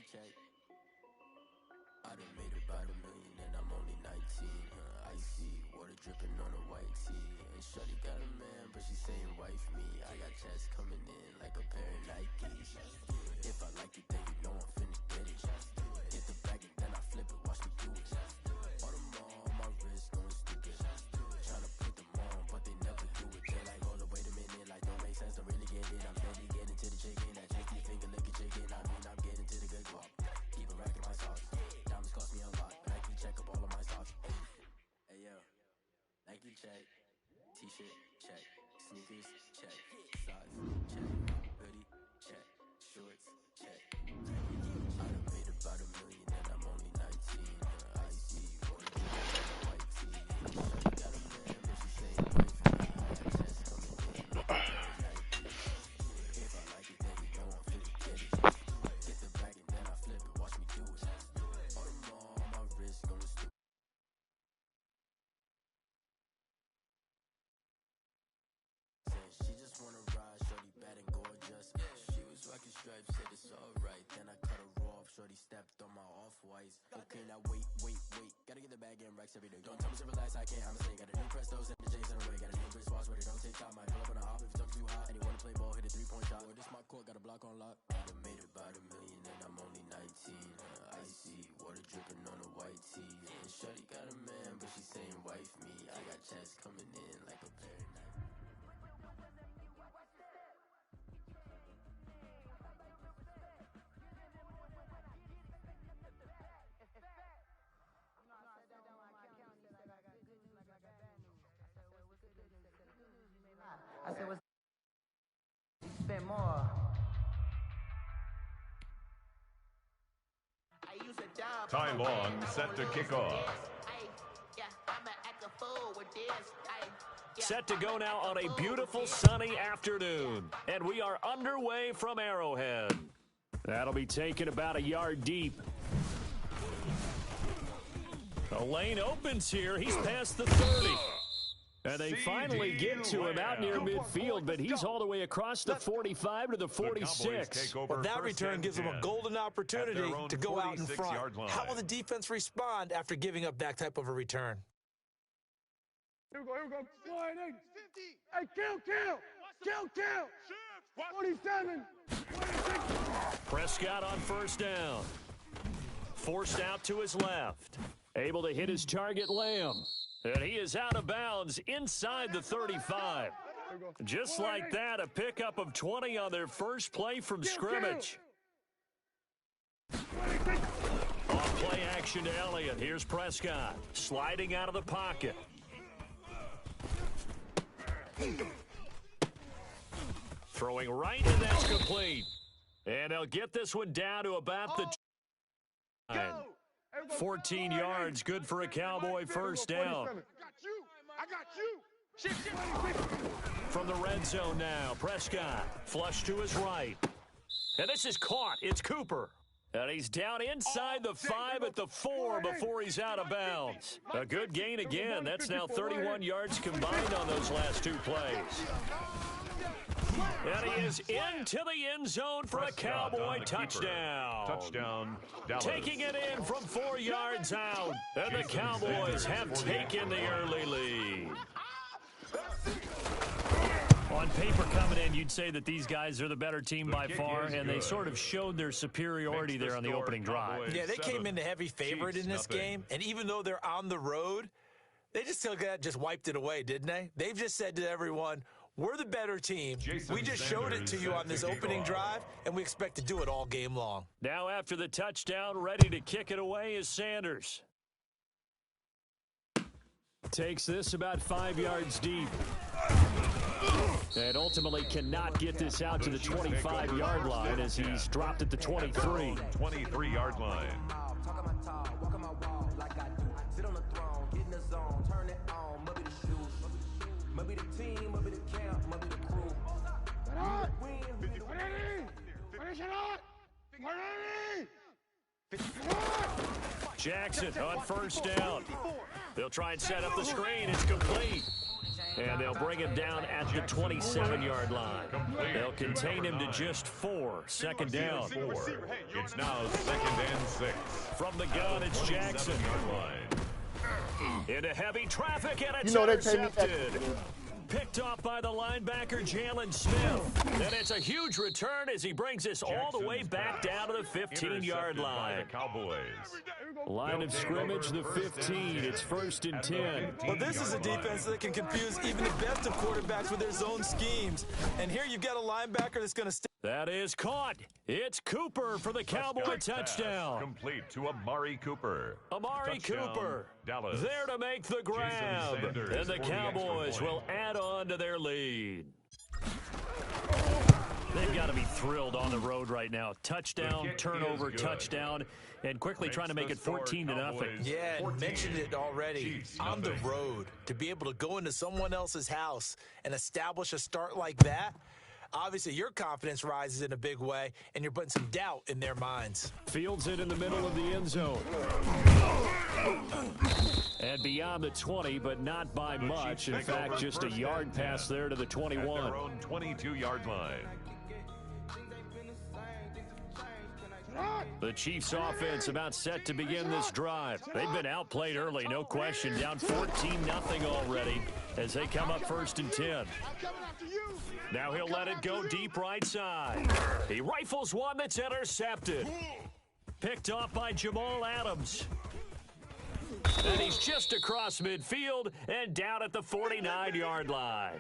check. I done made about $1 million and I'm only 19. Icy, water dripping on a white tee. And shorty got a man, but she saying wife me. I got checks coming in like a pair of Nikes. If I like it, then you know I'm finna get it. Hit the bag and then I flip it, watch me do it. All them on my wrist going stupid. Tryna put them on, but they never do it. They like, hold up, wait a minute, like don't make sense, don't really get it. I'm steady getting to the chicken, that chicken finger licking chicken. I mean, I'm getting to the good guap. Keep a rack in my sauce. Diamonds cost me a lot, but I can check up all of my stocks. Hey yo, Nike check, t-shirt check, sneakers check, socks check, hoodie check, shorts check. I done made about $1 million and I'm only 19. Icy, water dripping on a white tee. Shorty got a man, but she saying wife me. I got checks coming in like a pair of Nikes. If I like it, then you know I'm finna get it. Get the bag and then I flip it, watch me do it. All them on my wrist going stupid. She just wanna ride, shorty bad and gorgeous. She was rocking stripes, said it's alright. Then I cut her off, shorty stepped on my off-whites. Okay, now wait. Gotta get the bag and racks every day. Don't tell me to relax, I can't, I'ma say. Got a new Prestos and the J's in the way. Got a new wristwatch where they don't take time. Might pull up on a hop if it's too hot. And he wanna play ball, hit a three-point shot. Well, this my court, got a block on lock. I done made about $1 million and I'm only 19. Icy, water dripping on a white tee. And shorty got a man, but she saying wife me. I got checks coming in like a pair of Nikes. I said, what's spend more? I use a dub. Ty Long set to kick off. Set to go now on a beautiful sunny afternoon. And we are underway from Arrowhead. That'll be taken about a yard deep. The lane opens here. He's past the 30. And they finally get to him out near midfield, but he's all the way across the 45 to the 46. Well, that return gives them a golden opportunity to go out in front. How will the defense respond after giving up that type of a return? Here we go. Sliding. 50. Hey, kill. 47. 26. Prescott on first down. Forced out to his left. Able to hit his target, Lamb. And he is out of bounds inside the 35. Just like that, a pickup of 20 on their first play from scrimmage. Off play action to Elliott. Here's Prescott sliding out of the pocket. Throwing right, and that's complete. And they'll get this one down to about the 14 yards, good for a Cowboy first down. I got you. From the red zone now, Prescott flush to his right. And this is caught. It's Cooper. And he's down inside the 5 at the 4 before he's out of bounds. A good gain again. That's now 31 yards combined on those last two plays. And he is into the end zone for a Cowboy touchdown. Touchdown, Dallas. Taking it in from 4 yards out. And the Cowboys have taken the early lead. On paper coming in, you'd say that these guys are the better team by far, and they sort of showed their superiority there on the opening drive. Yeah, they came in the heavy favorite in this game, and even though they're on the road, they just wiped it away, didn't they? They've just said to everyone, we're the better team. We just showed it to you on this opening drive, and we expect to do it all game long. Now after the touchdown, ready to kick it away is Sanders. Takes this about 5 yards deep. And ultimately cannot get this out to the 25-yard line as he's dropped at the 23. 23-yard line. Jackson on first down. They'll try and set up the screen. It's complete. And they'll bring him down at the 27-yard line. They'll contain him to just 4. Second down. It's now 2nd and 6. From the gun, it's Jackson. Into heavy traffic, and it's You know they pay me intercepted. Picked off by the linebacker, Jalen Smith. And it's a huge return as he brings us all the way back down to the 15-yard line. Cowboys. Line of scrimmage, the 15. It's 1st and 10. Well, this is a defense that can confuse even the best of quarterbacks with their zone schemes. And here you've got a linebacker that's going to stay. That is caught. It's Cooper for the Cowboy touchdown. Complete to Amari Cooper. Amari Touchdown, Cooper Dallas. there to make the grab. Sanders And the for the Cowboys extra will point. add on to their lead. They've got to be thrilled on the road right now. Touchdown, turnover, touchdown, and quickly trying to make it 14-0. Yeah, and mentioned it already. On the road, to be able to go into someone else's house and establish a start like that, obviously your confidence rises in a big way, and you're putting some doubt in their minds. Fields it in the middle of the end zone. And beyond the 20, but not by much. In fact, just a yard pass there to the 21. At their own 22-yard line. The Chiefs offense about set to begin this drive. They've been outplayed early, no question. Down 14-0 already as they come up 1st and 10. Now he'll let it go deep right side. He rifles one that's intercepted. Picked off by Jamal Adams. And he's just across midfield and down at the 49-yard line.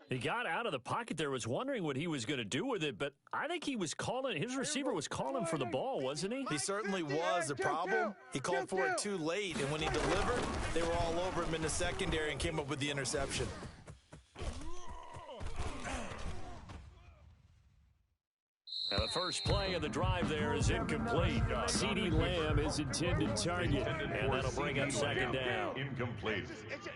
He got out of the pocket there, was wondering what he was going to do with it, but I think he was calling, his receiver was calling for the ball, wasn't he? He certainly was. The problem, he called for it too late, and when he delivered, they were all over him in the secondary and came up with the interception. Now the first play of the drive there is incomplete. CeeDee Lamb is intended target, and that'll bring up 2nd down. Incomplete.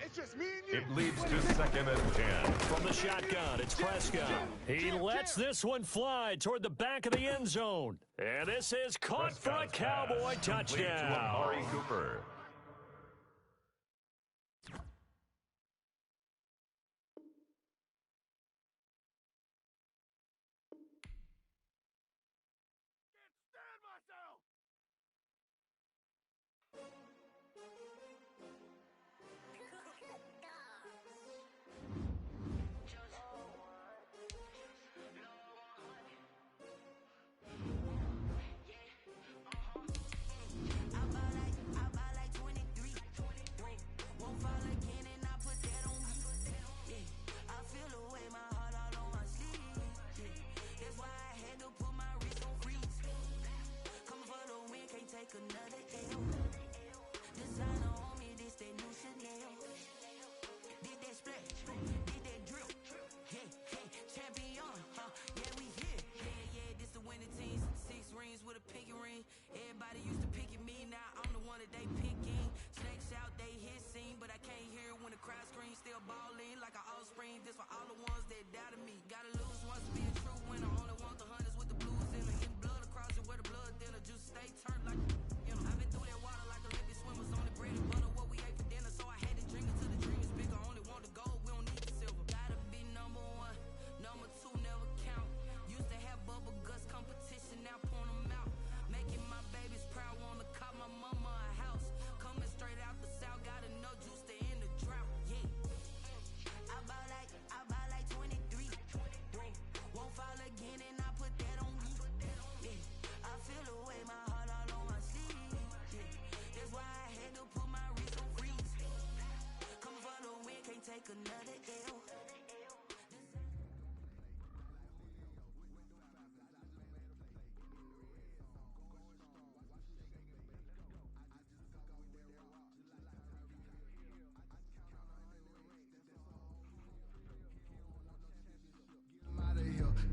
It's just me and you. It leads to 2nd and 10. From the shotgun, it's Prescott. He lets this one fly toward the back of the end zone. And this is caught for a Cowboy touchdown. Amari Cooper.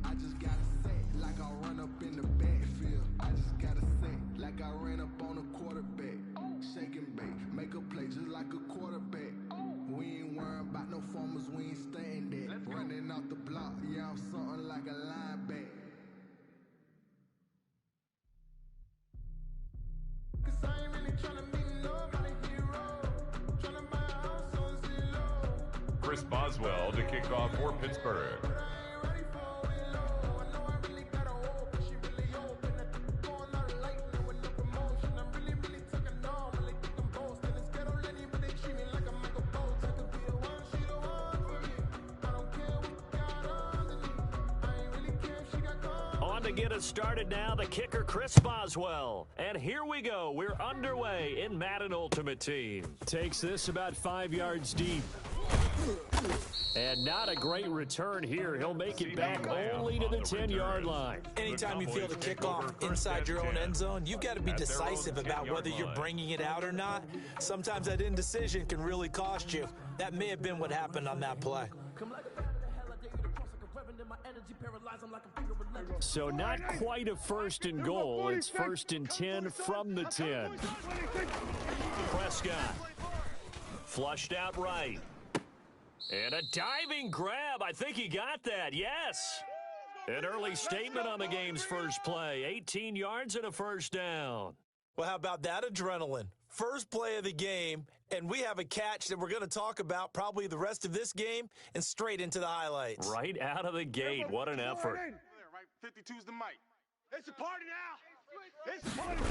I just gotta say, like I run up in the backfield. I just gotta say, like I ran up on a quarterback. Shake and bake, make a play just like a quarterback. We ain't worrying about no formers, we ain't staying there. Running off the block, yeah, I'm something like a linebacker. Cause I ain't really tryna be nobody hero. Tryna buy a house on zero. Chris Boswell to kick off for Pittsburgh. On to get us started now, the kicker, Chris Boswell. And here we go. We're underway in Madden Ultimate Team. Takes this about 5 yards deep. And not a great return here. He'll make it back only to the 10-yard line. Anytime you feel the kickoff inside your own end zone, you've got to be decisive about whether you're bringing it out or not. Sometimes that indecision can really cost you. That may have been what happened on that play. So not quite a first and goal. It's first and 10 from the 10. Prescott flushed out right. And a diving grab. I think he got that. Yes. An early statement on the game's first play. 18 yards and a first down. Well, how about that adrenaline? First play of the game, and we have a catch that we're going to talk about probably the rest of this game and straight into the highlights. Right out of the gate. What an effort. 52's the mic. It's a party now. It's a party.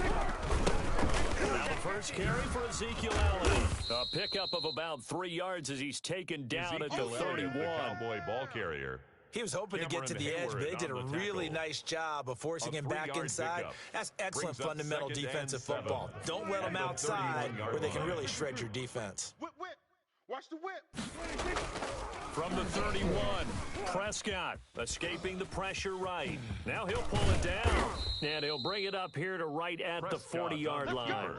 Now the first carry for Ezekiel Elliott. A pickup of about 3 yards as he's taken down at the 31. The Cowboy ball carrier. He was hoping to get to the edge, but they did a really nice job of forcing him back inside. That's excellent fundamental defensive football. Don't let them outside where they can really shred your defense. Whip, whip. Watch the whip. From the 31, Prescott escaping the pressure right. Now he'll pull it down, and he'll bring it up here to right at the 40-yard line.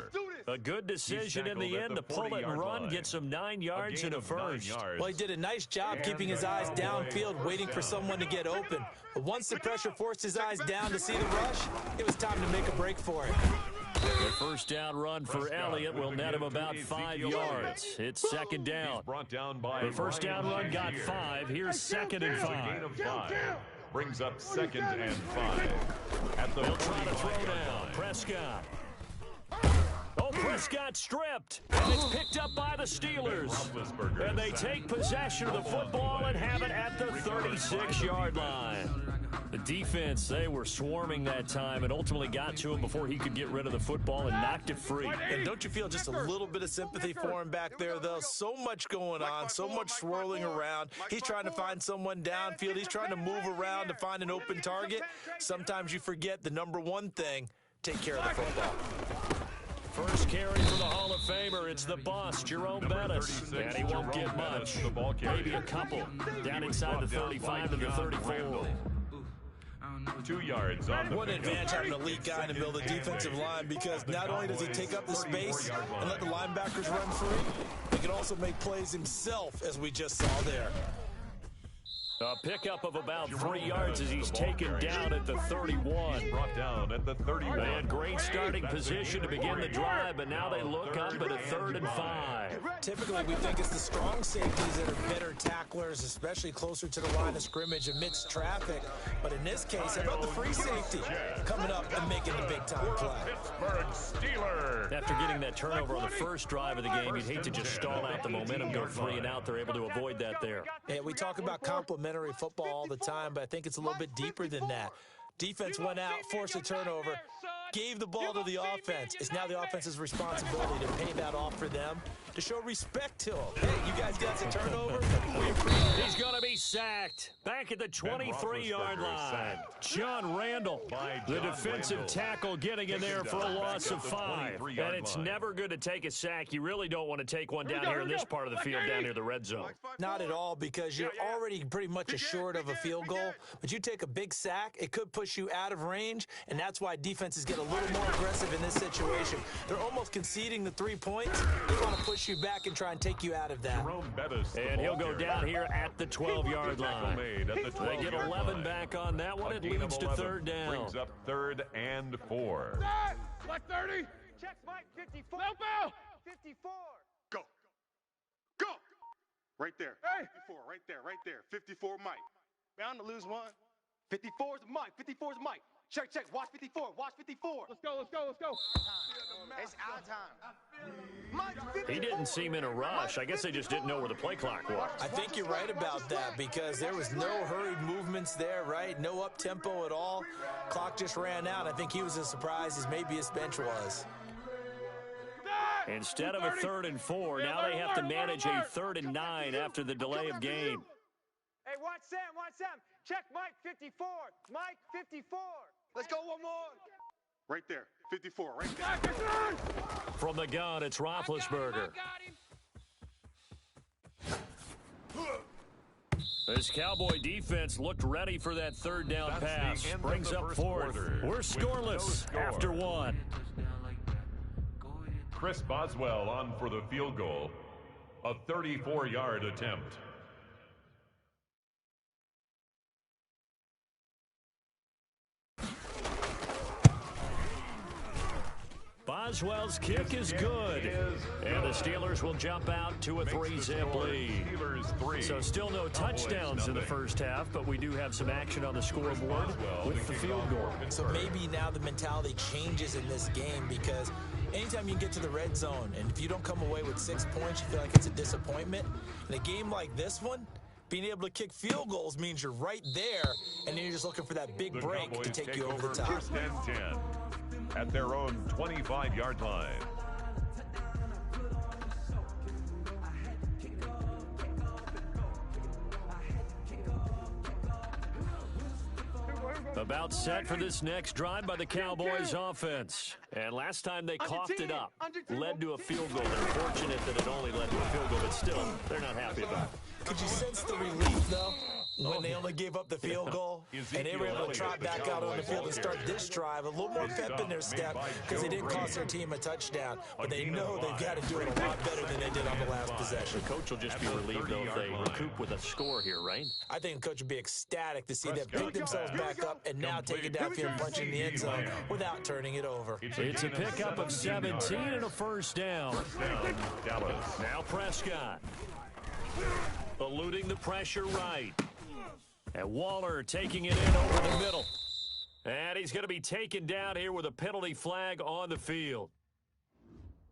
A good decision in the end to pull it and run, get some 9 yards and a first. Well, he did a nice job keeping his eyes downfield, waiting for someone to get open. But once the pressure forced his eyes down to see the rush, it was time to make a break for it. The first down run for Elliott will net him about 5 yards. It's second down. The first down run got 5. Here's second and 5. Brings up second and 5. They'll try to throw down. Prescott. Oh, Prescott stripped. And it's picked up by the Steelers. And they take possession of the football and have it at the 36-yard line. The defense, they were swarming that time and ultimately got to him before he could get rid of the football and knocked it free. And don't you feel just a little bit of sympathy for him back there, though? So much going on, so much swirling around. He's trying to find someone downfield. He's trying to move around to find an open target. Sometimes you forget the number one thing, take care of the football. First carry for the Hall of Famer. It's the boss, Jerome Bettis. And he won't get much. Maybe a couple. Down inside the 35 to the 34. 2 yards on the What an advantage having an elite guy in the middle of the defensive line, because not only does he take up the space and let the linebackers run free, he can also make plays himself, as we just saw there. A pickup of about 3 yards as he's taken down at the 31. Brought down at the 31. They had great starting position to begin the drive, but now they look up at a 3rd and 5. Typically, we think it's the strong safeties that are better tacklers, especially closer to the line of scrimmage amidst traffic. But in this case, how about the free safety coming up and making the big-time play? Pittsburgh Steelers. After getting that turnover on the first drive of the game, you'd hate to just stall out the momentum, go 3 and out. They're able to avoid that there. Yeah, we talk about complementary football all the time, but I think it's a little bit deeper than that. Defense went out, forced a turnover, gave the ball to the offense. It's now the offense's responsibility to pay that off for them, to show respect to them. Hey, you guys got the turnover? We appreciate it. He's going to be sacked. Back at the 23-yard line. John Randall, the defensive tackle, getting in there for a loss of 5. And it's never good to take a sack. You really don't want to take one down here in this part of the field, down near the red zone. Not at all, because you're already pretty much assured of a field goal. But you take a big sack, it could push you out of range, and that's why defenses get a little more aggressive in this situation. They're almost conceding the 3 points. They want to push you back and try and take you out of that. And he'll go down here at the 12-yard line. They get 11 back on that one. It leads to 3rd down. Brings up 3rd and 4. Black 30. Check Mike, 54. No foul. 54. Go. Go. Right there. Hey. 54, right there, right there. 54, Mike. Bound to lose one. 54 is Mike. 54 is Mike. Check. Watch 54. Watch 54. Let's go. It's our time. Mike, 54. He didn't seem in a rush. I guess they just didn't know where the play clock was. I think you're right about that because there was no hurried movements there, right? No up-tempo at all. Clock just ran out. I think he was as surprised as maybe his bench was. Instead of a 3rd and 4, now they have to manage a 3rd and 9 after the delay of game. Hey, watch Sam. Check Mike 54. Mike 54. Let's go one more. Right there. 54. Right there. From the gun, it's Roethlisberger. This Cowboy defense looked ready for that 3rd down pass. Brings up 4th. We're scoreless after 1. Chris Boswell on for the field goal. A 34-yard attempt. Boswell's kick is good. And the Steelers will jump out to a 3-zip lead. So still no touchdowns in the first half, but we do have some action on the scoreboard with the field goal. So maybe now the mentality changes in this game because anytime you get to the red zone and if you don't come away with 6 points, you feel like it's a disappointment. In a game like this one, being able to kick field goals means you're right there, and then you're just looking for that big break to take you over the top. 1st and 10 at their own 25-yard line. About set for this next drive by the Cowboys offense. And last time they coughed it up, led to a field goal. They're fortunate that it only led to a field goal, but still, they're not happy about it. Could you sense the relief, though, when they only gave up the field goal and they were able to trot back out on the field and start this drive? A little more pep in their step because they didn't cost their team a touchdown, but they know they've got to do it a lot better than they did on the last possession. The coach will just be relieved, though, if they recoup with a score here, right? I think the coach would be ecstatic to see them pick themselves back up and now take it downfield and punch in the end zone without turning it over. It's a pickup of 17 and a 1st down. Now Prescott. Eluding the pressure right. And Waller taking it in over the middle. And he's going to be taken down here with a penalty flag on the field.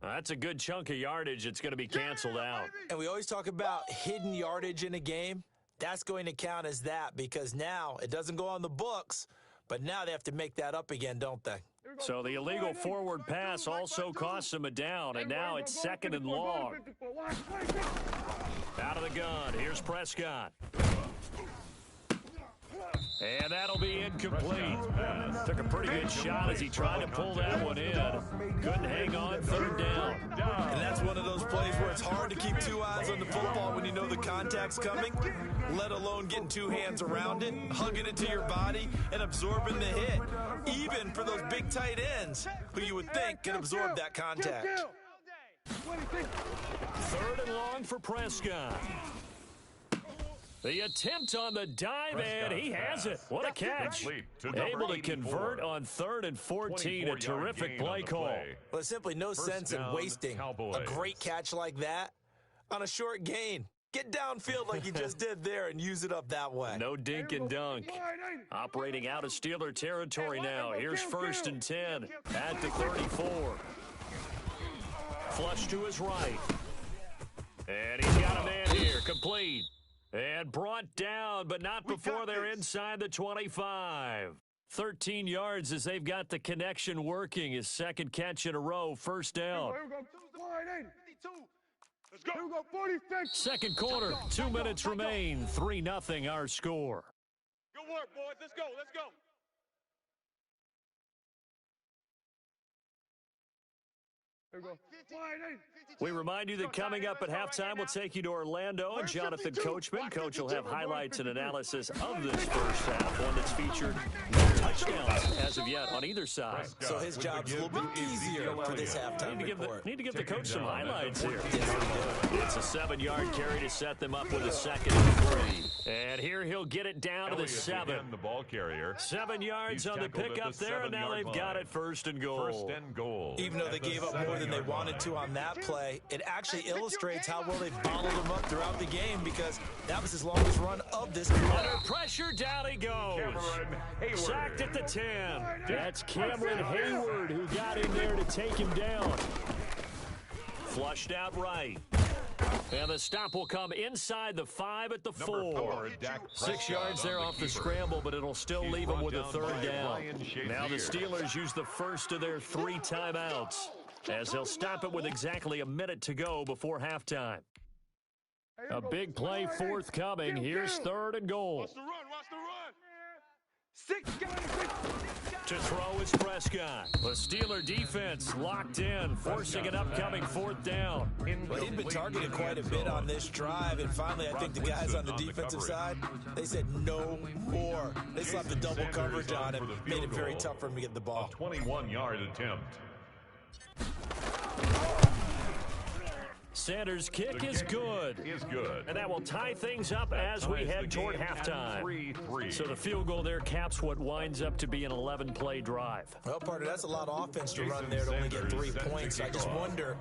That's a good chunk of yardage. It's going to be canceled out. And we always talk about hidden yardage in a game. That's going to count as that because now it doesn't go on the books, but now they have to make that up again, don't they? So the illegal forward pass also costs him a down, and now it's 2nd and long. Out of the gun, here's Prescott. And that'll be incomplete. Took a pretty good shot as he tried to pull that one in. Couldn't hang on, 3rd down. And that's one of those plays where it's hard to keep 2 eyes on the football when you know the contact's coming, let alone getting 2 hands around it, hugging it to your body, and absorbing the hit. Even for those big tight ends, who you would think can absorb that contact. 3rd and long for Prescott. The attempt on the dive, and he has it. What a catch. Able to convert on 3rd and 14. A terrific play call. Well, there's simply no sense in wasting a great catch like that on a short gain. Get downfield like you just did there and use it up that way. No dink and dunk. Operating out of Steeler territory now. Here's 1st and 10 at the 34. Flush to his right. And he's got a man here. Complete. And brought down, but not before they're inside the 25. 13 yards as they've got the connection working. His 2nd catch in a row, 1st down. Let's go. 2nd quarter, 2 minutes remain. 3-0 our score. Good work, boys. Let's go. Let's go. We remind you that coming up at halftime, we'll take you to Orlando and Jonathan Coachman. Coach will have highlights and analysis of this first half, one that's featured touchdowns as of yet on either side. So his job's a little bit easier for this halftime report. Need to give the coach some highlights here. It's a 7-yard carry to set them up with a 2nd and 3. And here he'll get it down to the 7. The ball carrier. 7 yards on the pickup there, and now they've got it 1st and goal. 1st and goal. Even though they gave up more than they wanted to on that play, it actually illustrates how well they bottled him up throughout the game, because that was his longest run of this quarter. Under pressure, down he goes. Sacked at the 10. That's Cameron Hayward who got in there to take him down. Flushed out right. And the stop will come inside the 5 at the 4. 6 yards there off the scramble, but it'll still leave him with a 3rd down. Now the Steelers use the first of their 3 timeouts, as they'll stop it with exactly a minute to go before halftime. A big play forthcoming. Here's 3rd and goal. Watch the run, watch the run. 6 guys. To throw is Prescott. The Steeler defense locked in, forcing an upcoming 4th down. Well, he'd been targeted quite a bit on this drive, and finally I think the guys on the defensive side, they said no more. They slapped the double coverage on him, made it very tough for him to get the ball. A 21-yard attempt. Sanders' kick is good. And that will tie things up as we head toward halftime. 3-3. So the field goal there caps what winds up to be an 11-play drive. Well, partner, that's a lot of offense to run there to only get 3 points. I just wonder,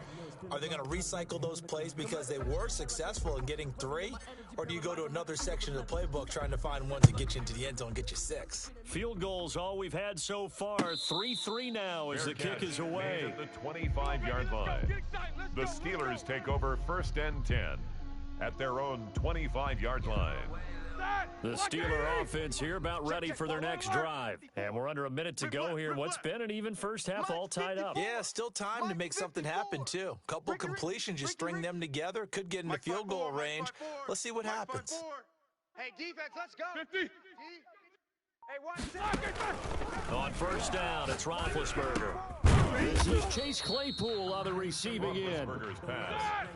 are they going to recycle those plays because they were successful in getting 3? Or do you go to another section of the playbook trying to find ones that get you into the end zone and get you 6? Field goals, all we've had so far. 3-3 now as the kick is away. At the 25-yard line. The Steelers take over 1st and 10 at their own 25-yard line. The Steeler offense here about ready for their next drive. And we're under a minute to go here. What's been an even first half all tied up. Yeah, still time to make something happen, too. Couple completions, you string them together, could get into field goal range. Let's see what happens. Hey, defense, let's go. 50. Hey, watch this. On 1st down, it's Roethlisberger. This is Chase Claypool on the receiving end.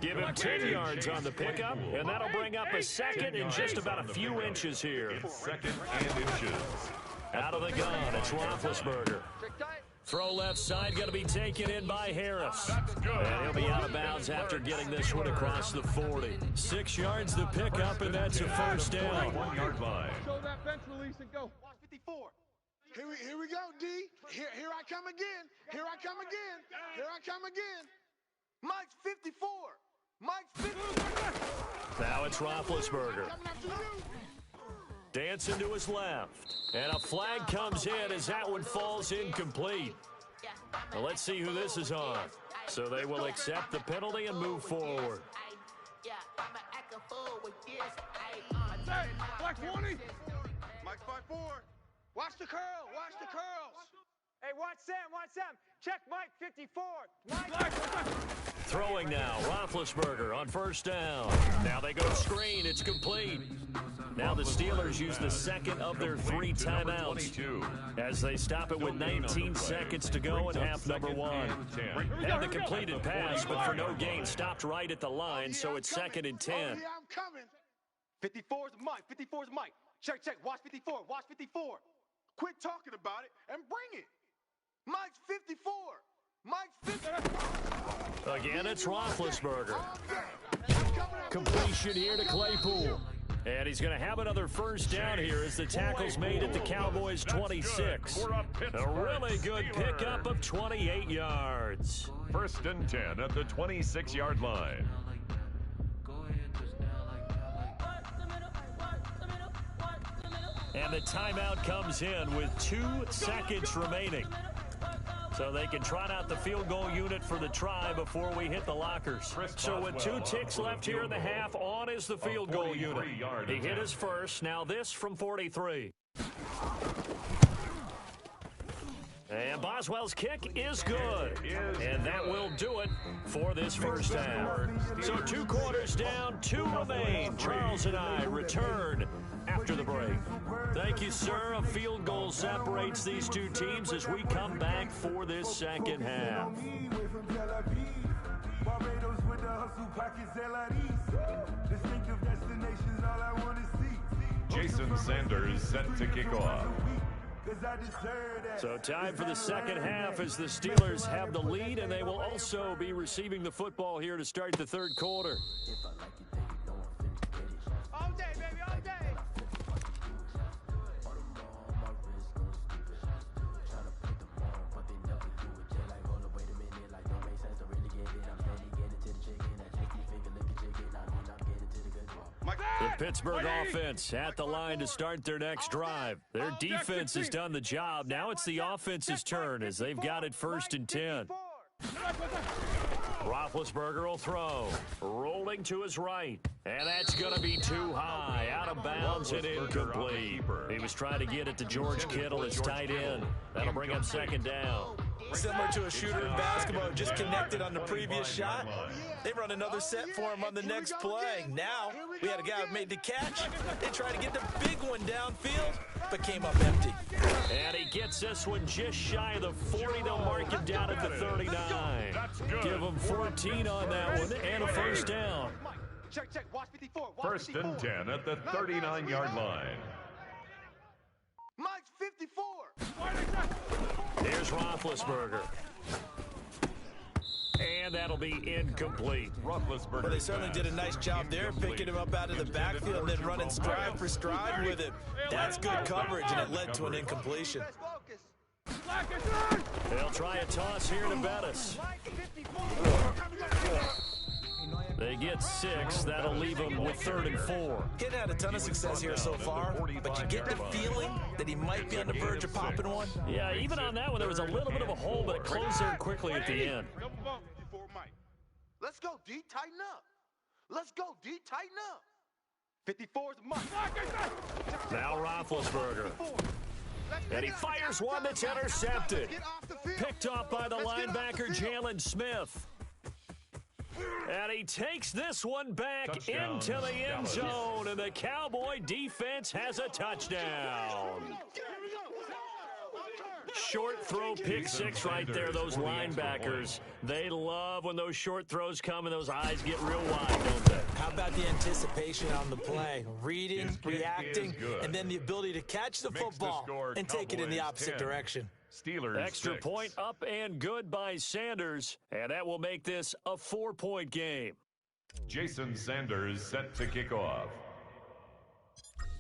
Give him 10 yards on the pickup, and that'll bring up a 2nd and just about a few inches here. 2nd and inches. Out of the gun, it's Roethlisberger. Throw left side, going to be taken in by Harris. And he'll be out of bounds after getting this one across the 40. 6 yards the pickup, and that's a 1st down. 1-yard line. Show that bench release and go. Watch 54. Here we go, D. Here I come again. Here I come again. Here I come again. Mike's 54. Mike's 54. Now it's Roethlisberger. Dancing to his left. And a flag comes in as that one falls incomplete. Well, let's see who this is on. So they will accept the penalty and move forward. Black 20. Mike's 5-4. Watch the curl. Watch the curls. Hey, watch Sam. Watch Sam. Check Mike 54. Mike. Throwing now. Roethlisberger on 1st down. Now they go screen. It's complete. Now the Steelers use the 2nd of their 3 timeouts as they stop it with 19 seconds to go in half number 1. Had the completed pass, but for no gain, stopped right at the line, so it's 2nd and 10. Oh, yeah, I'm coming. 54's Mike. 54's Mike. Check. Watch 54. Watch 54. Quit talking about it and bring it. Mike's 54. Mike's 54. Again, it's Roethlisberger. Completion here to Claypool. And he's going to have another 1st down here as the tackle's made at the Cowboys' 26. A really good pickup of 28 yards. 1st and 10 at the 26-yard line. And the timeout comes in with 2 seconds remaining. So they can trot out the field goal unit for the try before we hit the lockers. So with 2 ticks left here in the half, on is the field goal unit. He hit his first. Now this from 43. And Boswell's kick is good. And that will do it for this first half. So 2 quarters down, 2 remain. Charles and I return after the break. Thank you, sir. A field goal separates these 2 teams as we come back for this second half. Jason Sanders set to kick off. So time for the second half as the Steelers have the lead, and they will also be receiving the football here to start the third quarter. All day, baby, all day. The Pittsburgh offense at the line to start their next drive. Their defense has done the job. Now it's the offense's turn as they've got it 1st and 10. Roethlisberger will throw. Rolling to his right. And that's going to be too high. Out of bounds and incomplete. He was trying to get it to George Kittle, his tight end. That'll bring up 2nd down. Similar to a shooter in basketball, just connected on the previous shot. They run another set for him on the next play. Now, we had a guy who made the catch. They tried to get the big one downfield, but came up empty. And he gets this one just shy of the 40. They'll mark him down at the 39. Give him 14 on that one and a 1st down. Check, watch 54. 1st and 10 at the 39-yard line. Mike's 54. Here's Roethlisberger. And that'll be incomplete. Well, they certainly did a nice job there, picking him up out of the backfield and then running stride for stride with him. That's good coverage, and it led to an incompletion. They'll try a toss here to Bettis. They get 6. That'll leave him with 3rd and 4. He hadn't had a ton of success here so far, but you get the feeling that he might be on the verge of popping one. Yeah, even on that one, there was a little bit of a hole, but it closed there quickly at the end. Let's go, D. Tighten up. Let's go, D. Tighten up. 54 is Mike. Now Roethlisberger. And he fires one that's intercepted. Picked off by the linebacker, Jalen Smith. And he takes this one back into the end zone, and the Cowboy defense has a touchdown. Short throw, pick 6 right there. Those linebackers, they love when those short throws come and those eyes get real wide, don't they? How about the anticipation on the play? Reading, reacting, and then the ability to catch the football and take it in the opposite direction. Steelers Extra 6. point up and good by Sanders, and that will make this a 4-point game. Jason Sanders set to kick off.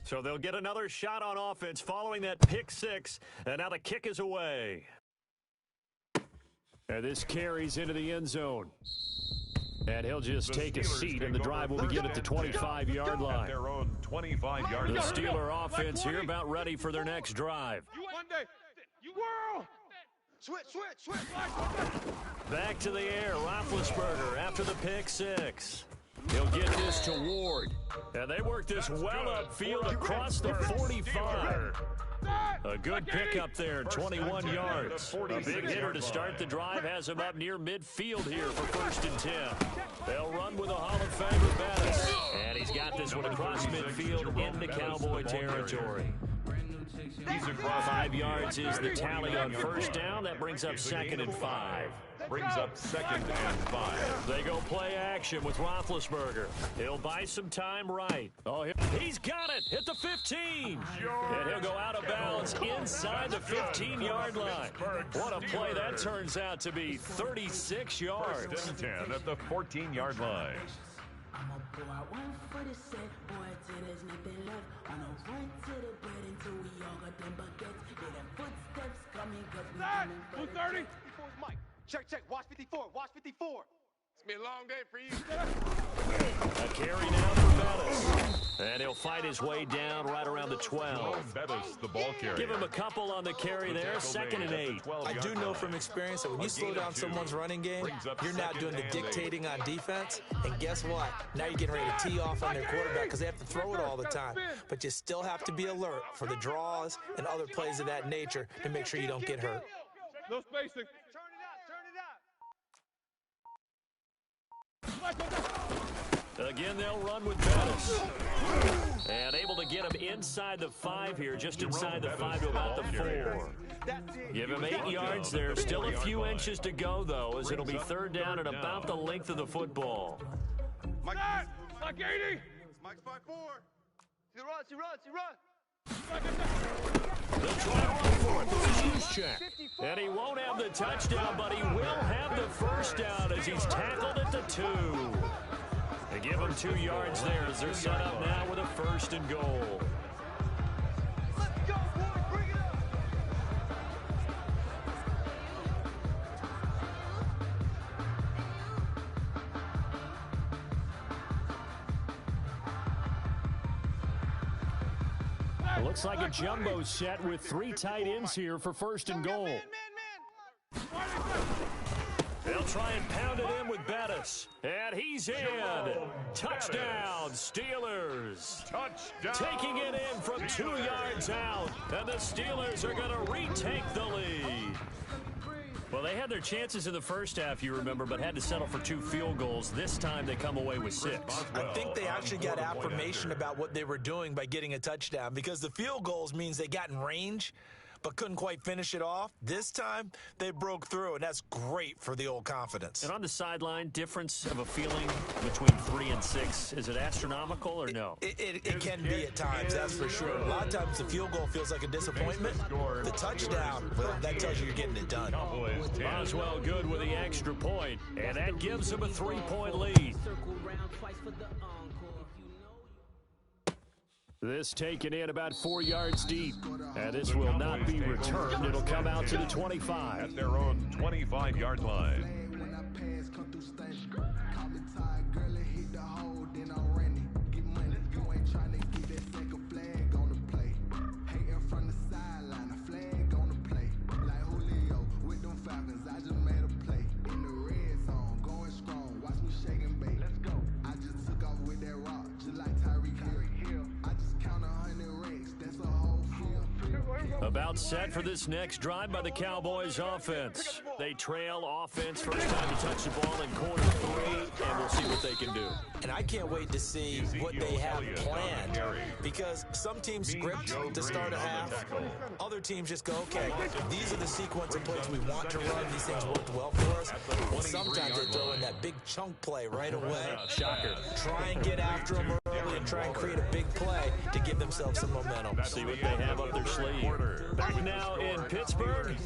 So they'll get another shot on offense following that pick 6, and now the kick is away. And this carries into the end zone. And he'll just take a seat, and the drive will begin at the 25-yard line. Their own 25-yard line. The Steeler offense here about ready for their next drive. You whirl! Switch! Back to the air, Roethlisberger after the pick 6. He'll get this to Ward. And they work this well upfield across the 45. A good pickup there, 21 yards. A big hitter to start the drive has him up near midfield here for 1st and 10. They'll run with a Hall of Famer Bettis. And he's got this one across midfield into Cowboy territory. 5 yards is the tally on 1st down. That brings up 2nd and 5. Brings up 2nd and 5. They go play action with Roethlisberger. He'll buy some time right. Oh, he's got it. Hit the 15. And he'll go out of bounds inside the 15-yard line. What a play that turns out to be. 36 yards. 1st and 10 at the 14-yard line. I'ma go out one for the set, boy, till there's nothing left. I'ma run to the bed until we all got them baguettes. Hear them footsteps coming, cause we coming for the 230. 54 is Mike. Check, watch 54, watch 54. It's been a long day for you. A carry now for Bettis. And he'll fight his way down right around the 12. Bettis, the ball carrier. Give him a couple on the carry there, 2nd and 8. I do know from experience that when you slow down someone's running game, you're now doing the dictating on defense. And guess what? Now you're getting ready to tee off on their quarterback because they have to throw it all the time. But you still have to be alert for the draws and other plays of that nature to make sure you don't get hurt. No spacing. Again, they'll run with Bettis. And able to get him inside the 5 here, just inside the 5 to about the 4. Give him 8 yards there. Still a few inches to go, though, as it'll be 3rd down and about the length of the football. Mike 80. Mike's 5-4. He runs. They'll try to run for it. This is Juszczyk. And he won't have the touchdown, but he will have the first down as he's tackled at the 2. They give him 2 yards there as they're set up now with a 1st and goal. Let's go, boys. Bring it up. It looks like a jumbo set with 3 tight ends here for 1st and goal. They'll try and pound it in with Bettis. And he's in. Touchdown, Steelers. Touchdown. Taking it in from 2 yards out. And the Steelers are going to retake the lead. Well, they had their chances in the first half, you remember, but had to settle for 2 field goals. This time they come away with 6. I think they actually got affirmation about what they were doing by getting a touchdown, because the field goals means they got in range but couldn't quite finish it off. This time, they broke through, and that's great for the old confidence. And on the sideline, difference of a feeling between 3 and 6, is it astronomical or no? It can be at times, that's for sure. A lot of times the field goal feels like a disappointment. The touchdown, well, that tells you you're getting it done. Boswell good with the extra point, and that gives him a 3-point lead. This taken in about 4 yards deep. And this will not be returned. It'll come out to the 25. At their own 25-yard line. When I pass, come through station. Call me tired, girl, and hit the hole, then I'm running. Get money, you ain't trying to get that second flag on the play. Hating from the sideline, a flag on the play. Like Julio with them Falcons, I just made a play. In the red zone, going strong, watch me shake and bake. Let's go. I just took off with that rock, just like Tyreek Hill. I just count 100 racks, that's a whole field. About set for this next drive by the Cowboys offense. They trail offense, first time to touch the ball in quarter 3, and we'll see what they can do. And I can't wait to see what they have planned, because some teams script to start a half. Other teams just go, okay, these are the sequence of plays we want to run. These things worked well for us. Well, sometimes they throw in that big chunk play right away. Shocker. Try and get after them early and try and create a big play to give themselves some momentum. See what they have up their sleeve. Back now in Pittsburgh.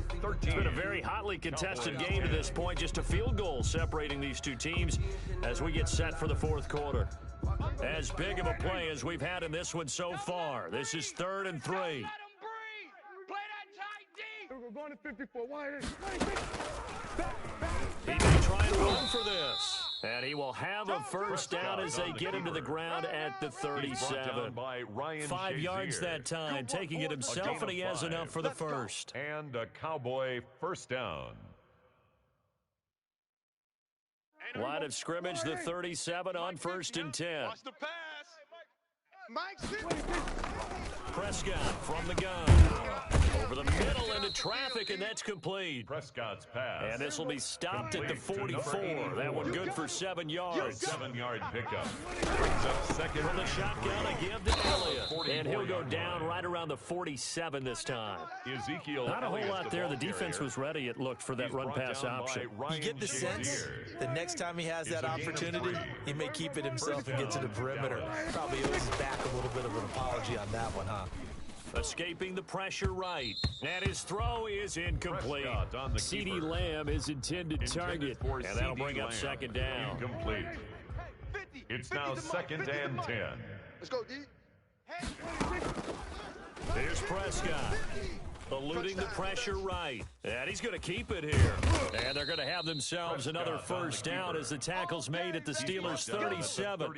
It's been a very hotly contested game to this point. Just a field goal separating these two teams as we get set for the 4th quarter. As big of a play as we've had in this one so far. This is 3rd and 3. Let him breathe. Play that tight D. We're going to 54. Why? He may try and run for this. And he will have a first down as they get him to the ground at the 37. 5 yards that time, taking it himself, and he has enough for the first. And a Cowboy first down. Line of scrimmage, the 37 on 1st and 10. Watch the pass. Mike, Prescott from the gun. Over the middle into traffic, and that's complete. Prescott's pass. And this will be stopped at the 44. That one good for 7 yards. 7-yard pickup. Brings up second. From the shotgun, a give to Elliott. And he'll go down right around the 47 this time. Ezekiel Not a whole Elliott's lot there. The defense was ready, it looked, for that run-pass option. You get the sense the next time he has that opportunity, he may keep it himself and get to the perimeter. Probably owes his back a little bit of an apology on that one, huh? Escaping the pressure right. And his throw is incomplete. CeeDee Lamb is intended target. And that'll bring up 2nd down. Incomplete. It's now 2nd and 10. Let's go, D. Here's Prescott. Eluding the pressure right. And he's going to keep it here. And they're going to have themselves another first down as the tackle's made at the Steelers' 37.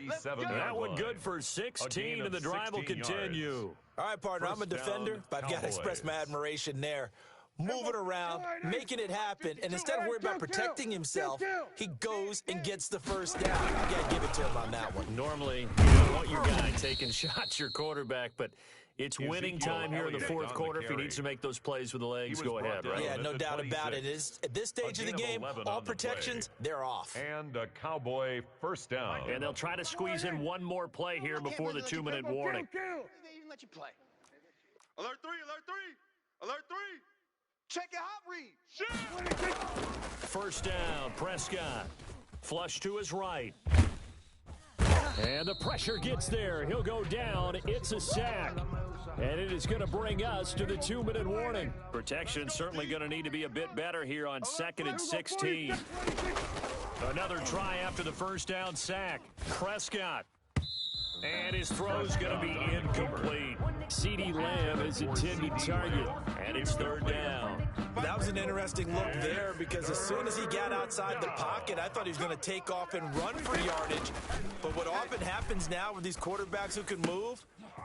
That one good for 16, and the drive will continue. All right, partner, I'm a defender, but I've got to express my admiration there. Moving around, making it happen, and instead of worrying about protecting himself, he goes and gets the first down. I got to give it to him on that one. Normally, you don't want your guy taking shots, your quarterback, but it's winning time here in the 4th quarter. If he needs to make those plays with the legs, go ahead, right? Yeah, no doubt about it. At this stage of the game, all protections, they're off. And a Cowboy first down. And they'll try to squeeze in one more play here before the 2-minute warning. They even let you play. Alert 3, alert 3, alert 3. Check your hot read. Shoot. First down, Prescott. Flush to his right. And the pressure gets there. He'll go down. It's a sack. And it is going to bring us to the 2-minute warning. Protection certainly going to need to be a bit better here on 2nd and 16. Another try after the first down sack. Prescott. And his throw's going to be incomplete. CeeDee Lamb is intended target, and it's 3rd down. That was an interesting look there because as soon as he got outside the pocket, I thought he was going to take off and run for yardage. But what often happens now with these quarterbacks who can move,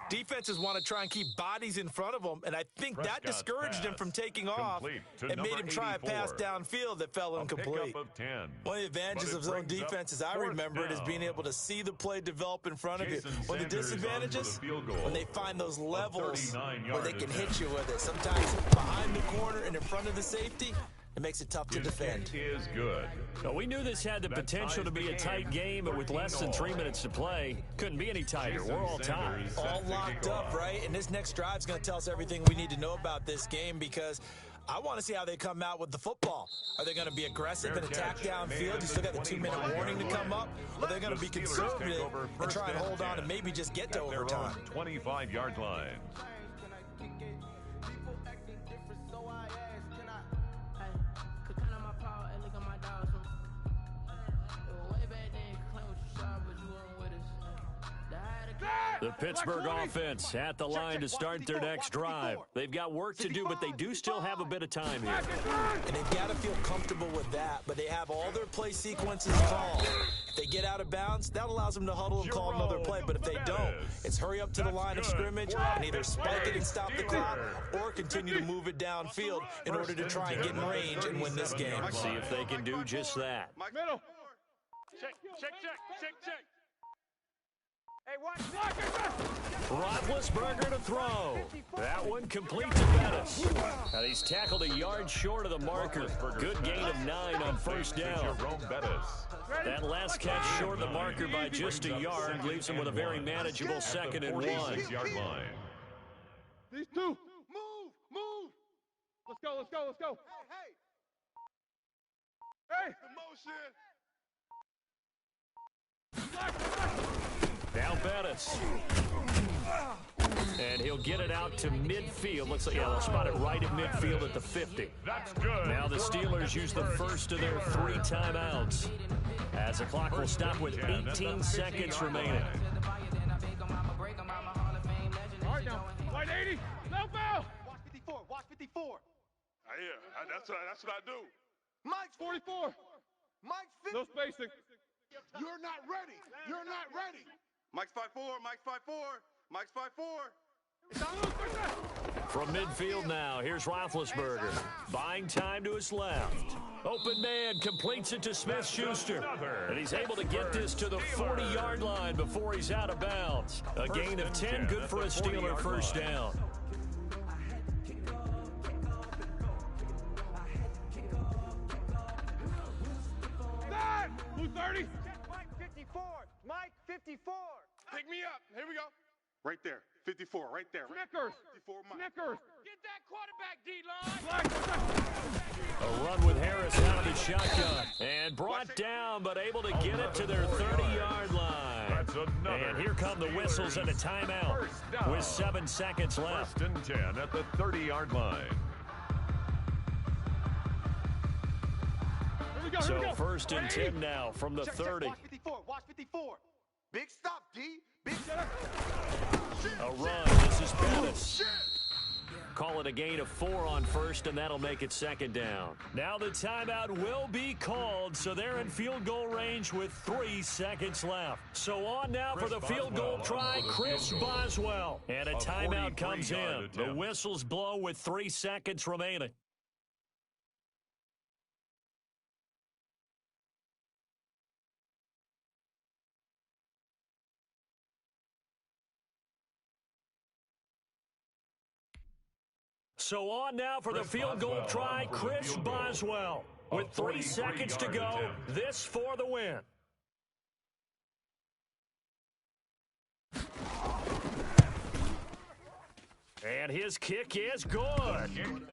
defenses want to try and keep bodies in front of them, and I think that discouraged him from taking off and made him try a pass downfield that fell incomplete. One of the advantages of zone defense, as I remember it, is being able to see the play develop in front of you. One of the disadvantages, when they find those levels where they can hit you with it. Sometimes behind the corner and in front of the safety, it makes it tough to defend. Is good. Well, we knew this had the potential to be a tight game, but with less than 3 minutes to play, couldn't be any tighter. We're all tied. All locked up, right? And this next drive is going to tell us everything we need to know about this game because I want to see how they come out with the football. Are they going to be aggressive and attack downfield? You still got the 2-minute warning to come up. Or are they going to be conservative and try and hold on and maybe just get to overtime? 25-yard line. The Pittsburgh offense at the line to start their next drive. They've got work to do, but they do still have a bit of time here. And they've got to feel comfortable with that, but they have all their play sequences called. If they get out of bounds, that allows them to huddle and call another play, but if they don't, it's hurry up to the line of scrimmage and either spike it and stop the clock or continue to move it downfield in order to try and get in range and win this game. See if they can do just that. Middle. Check. Hey, watch Roethlisberger to throw. That one complete to Bettis. And he's tackled a yard short of the marker. Good gain of 9 on first down. That last catch short of the marker by just a yard leaves him with a very manageable 2nd and 1. These two. Move. Let's go. Hey. Now Bettis. And he'll get it out to midfield. Looks like, they'll spot it right at midfield at the 50. That's good. Now the Steelers use the first of their 3 timeouts, as the clock will stop with 18 seconds remaining. All right, now. Line 80. No foul. Watch 54. Yeah, that's what I do. Mike's 44. Mike's 50. No spacing. You're not ready. Mike's 5'4", Mike's 5'4". From midfield now, here's Roethlisberger. Buying time to his left. Open man completes it to Smith-Schuster. And he's able to get this to the 40-yard line before he's out of bounds. A gain of 10, good for a Steeler first down. Blue 30. Mike 54. Mike 54. Pick me up. Here we go. Right there. 54. Right there. Snickers. 54. Snickers. Get that quarterback, D-line. A run with Harris out of the shotgun. And brought down, but able to get it to their 30-yard line. And here come the whistles and a timeout with 7 seconds left. 1st and 10 at the 30-yard line. So 1st and 10 now from the 30. Watch 54. Big stop, D. Big A run. This is Bettis. Call it a gain of 4 on first, and that'll make it 2nd down. Now the timeout will be called, so they're in field goal range with 3 seconds left. So on now for the field goal try, Chris Boswell. And a timeout comes in. The whistles blow with 3 seconds remaining. So on now for the field goal try, Chris Boswell. With 3 seconds to go, this for the win. And his kick is good.